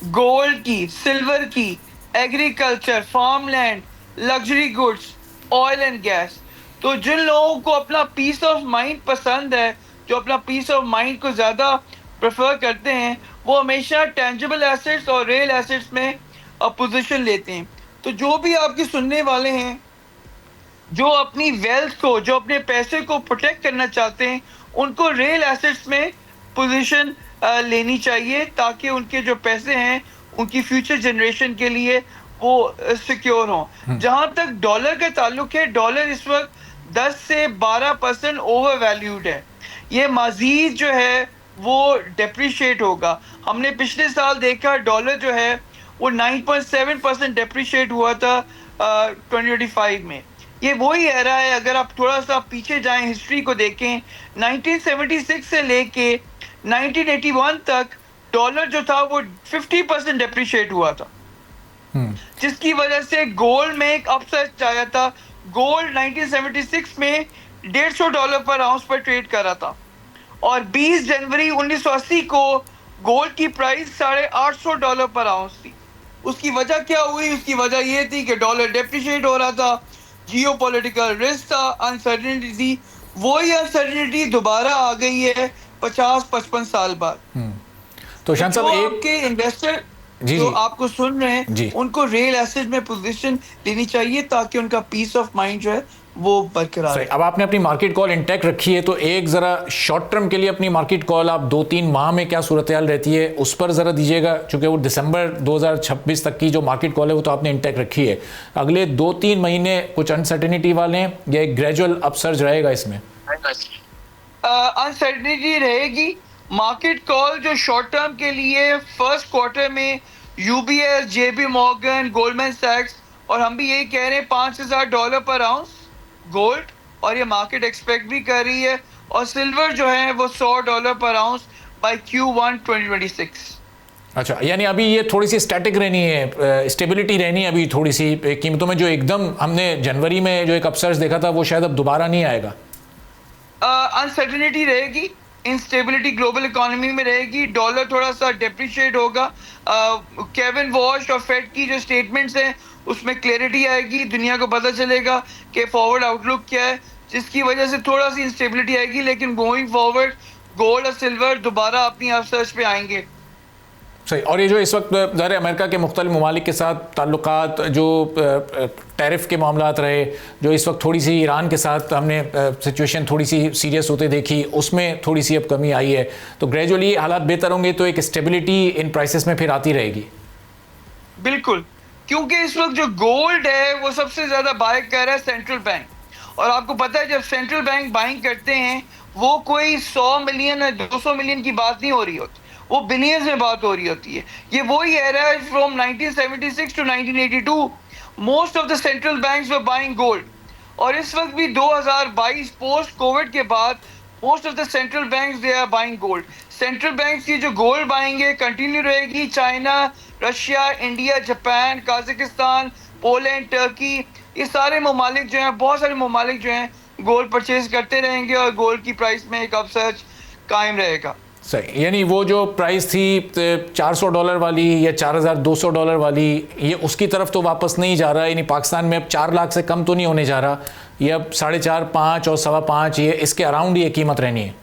गोल्ड की, सिल्वर की, agriculture, farmland, luxury goods, oil and gas. तो जिन लोगों को अपना पीस ऑफ माइंड पसंद है, जो अपना पीस ऑफ माइंड को ज़्यादा प्रेफर करते हैं, वो हमेशा टेंजिबल एसेट्स और रियल एसेट्स में पोजीशन लेते हैं। तो जो भी आपके सुनने वाले हैं, जो अपनी वेल्थ को, जो अपने पैसे को प्रोटेक्ट करना चाहते हैं, उनको रियल एसेट्स में पोजीशन लेनी चाहिए ताकि उनके जो पैसे हैं उनकी फ्यूचर जनरेशन के लिए वो सिक्योर हों। जहां तक डॉलर का ताल्लुक है, डॉलर इस वक्त 10 से 12% ओवर वैल्यूड है। ये मजीद जो है वो डेप्रिशिएट होगा। हमने पिछले साल देखा डॉलर जो है वो 9.7% डेप्रिशिएट हुआ था 2025 में। ये वही एरा है, अगर आप थोड़ा सा पीछे जाएं, हिस्ट्री को देखें, 1976 से लेके 1981 तक डॉलर जो था वो 50% डेप्रिशिएट हुआ था, जिसकी वजह से गोल्ड में एक अपसर्ज आया था। गोल्ड 1976 में $150 पर आउंस पर ट्रेड कर रहा था और 20 जनवरी 1980 को गोल्ड की प्राइस $850 पर आउंस थी। उसकी वजह क्या हुई? उसकी वजह ये थी कि डॉलर डेप्रिशिएट हो रहा था, जियोपॉलिटिकल रिस्क था, अनसर्टेनिटी थी। वही अनसर्टेनिटी दोबारा आ गई है 50-55 साल बाद। तो शान साहब, एक आपके इन्वेस्टर जी जो जी आपको सुन रहे हैं, उनको रियल एसेट में पोजीशन लेनी चाहिए ताकि उनका पीस ऑफ माइंड जो है वो बरकरार है। अब आपने अपनी मार्केट कॉल इंटैक्ट रखी है, तो एक ज़रा शॉर्ट टर्म के लिए अपनी मार्केट कॉल आप 2-3 माह में क्या सूरत हाल रहती है उस पर ज़रा दीजिएगा, चूँकि वो दिसंबर 2026 तक की जो मार्केट कॉल है वो तो आपने इंटैक्ट रखी है। अगले 2-3 महीने कुछ अनसर्टेनिटी वाले हैं या एक ग्रेजुअल अपसर्ज रहेगा इसमें? अनसर्टेनिटी रहेगी। मार्केट कॉल जो शॉर्ट टर्म के लिए फर्स्ट क्वार्टर में UBS, JP मॉर्गन, गोल्डमैन सैक्स और हम भी यही कह रहे हैं $5,000 पर आउंस गोल्ड, और ये मार्केट एक्सपेक्ट भी कर रही है। और सिल्वर जो है वो $100 पर आउंस बाय Q1 2026। अच्छा, यानी अभी ये थोड़ी सी स्टैटिक रहनी है, स्टेबिलिटी रहनी है अभी थोड़ी सी कीमतों में। जो एकदम हमने जनवरी में जो एक अपसर्ज देखा था वो शायद अब दोबारा नहीं आएगा। अनसर्टेनिटी रहेगी, इंस्टेबिलिटी ग्लोबल इकोनॉमी में रहेगी, डॉलर थोड़ा सा डेप्रिशिएट होगा। केविन वॉश और फेड की जो स्टेटमेंट्स हैं उसमें क्लैरिटी आएगी, दुनिया को पता चलेगा कि फॉरवर्ड आउटलुक क्या है, जिसकी वजह से थोड़ा सी इंस्टेबिलिटी आएगी। लेकिन गोइंग फॉरवर्ड गोल्ड और सिल्वर दोबारा अपनी अपसर्ज पे आएंगे। सही। और ये जो इस वक्त ज़ाहिर अमेरिका के मुख्तलिफ ममालिक के साथ ताल्लुकात, जो टैरिफ के मामलात रहे, जो इस वक्त थोड़ी सी ईरान के साथ हमने सिचुएशन थोड़ी सी सीरियस होते देखी, उसमें थोड़ी सी अब कमी आई है, तो ग्रेजुअली हालात बेहतर होंगे तो एक स्टेबिलिटी इन प्राइसेस में फिर आती रहेगी। बिल्कुल, क्योंकि इस वक्त जो गोल्ड है वो सबसे ज़्यादा बाय कर रहा है सेंट्रल बैंक। और आपको पता है जब सेंट्रल बैंक बाइंग करते हैं वो कोई 100 मिलियन या 200 मिलियन की बात नहीं हो रही होती, वो बिलियंस में बात हो रही होती है। ये वही एरा है from 1976 to 1982 most of the central banks were buying gold. और इस वक्त भी 2022 पोस्ट कोविड के बाद most of the central banks they are buying gold. Central banks की जो गोल्ड बाइंग है कंटिन्यू रहेगी। China, Russia, India, Japan, Kazakhstan, Poland, Turkey, ये सारे ममालिक जो हैं, बहुत सारे ममालिक जो हैं गोल्ड परचेज करते रहेंगे और गोल्ड की प्राइस में एक अपसर्ज कायम रहेगा। सही, यानी वो जो प्राइस थी $400 वाली या $4,200 वाली, ये उसकी तरफ तो वापस नहीं जा रहा, यानी पाकिस्तान में अब 4 लाख से कम तो नहीं होने जा रहा, ये अब 4.5, 5 और 5.25, ये इसके अराउंड ये कीमत रहनी है।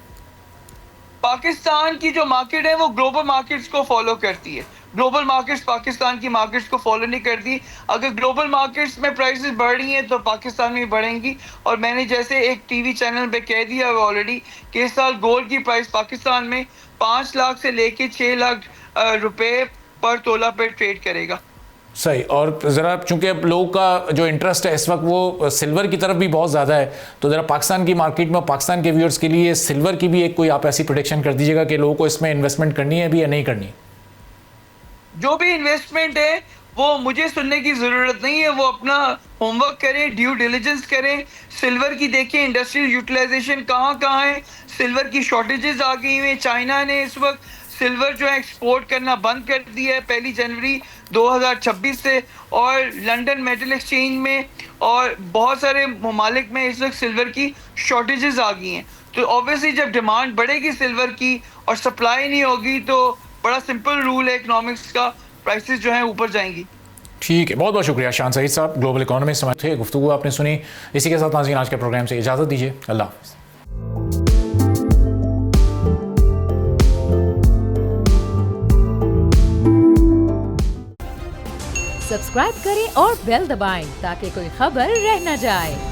पाकिस्तान की जो मार्केट है वो ग्लोबल मार्केट्स को फॉलो करती है। ग्लोबल मार्केट्स पाकिस्तान की मार्केट्स को फॉलो नहीं करती। अगर ग्लोबल मार्केट्स में प्राइसेस बढ़ रही हैं तो पाकिस्तान में बढ़ेंगी। और मैंने जैसे एक टीवी चैनल पे कह दिया ऑलरेडी कि इस साल गोल्ड की प्राइस पाकिस्तान में 5 लाख से लेके 6 लाख रुपए पर तोला पे ट्रेड करेगा। सही, और ज़रा चूंकि अब लोगों का जो इंटरेस्ट है इस वक्त वो सिल्वर की तरफ भी बहुत ज़्यादा है, तो ज़रा पाकिस्तान की मार्केट में पाकिस्तान के व्यूअर्स के लिए सिल्वर की भी एक कोई आप ऐसी प्रेडिक्शन कर दीजिएगा कि लोगों को इसमें इन्वेस्टमेंट करनी है भी या नहीं करनी। जो भी इन्वेस्टमेंट है वो मुझे सुनने की जरूरत नहीं है, वो अपना होमवर्क करें, ड्यू डिलिजेंस करें। सिल्वर की देखिए इंडस्ट्रियल यूटिलाइजेशन कहाँ है, सिल्वर की शॉर्टेजेस आ गई हैं। चाइना ने इस वक्त सिल्वर जो है एक्सपोर्ट करना बंद कर दिया है 1 जनवरी 2026 से, और लंदन मेटल एक्सचेंज में और बहुत सारे ममालिक में इस वक्त सिल्वर की शॉर्टेजेस आ गई हैं। तो ऑब्वियसली जब डिमांड बढ़ेगी सिल्वर की और सप्लाई नहीं होगी तो बड़ा सिंपल रूल है इकोनॉमिक्स का, प्राइसेस जो है ऊपर जाएंगी। ठीक है, बहुत बहुत शुक्रिया शान सईद साहब, ग्लोबल इकोनॉमिस्ट समझ थे, गुफ्तगू आपने सुनी। इसी के साथ नाज़रीन आज के प्रोग्राम से इजाज़त दीजिए, अल्लाह हाफ़िज़। सब्सक्राइब करें और बेल दबाएं ताकि कोई खबर रह न जाए।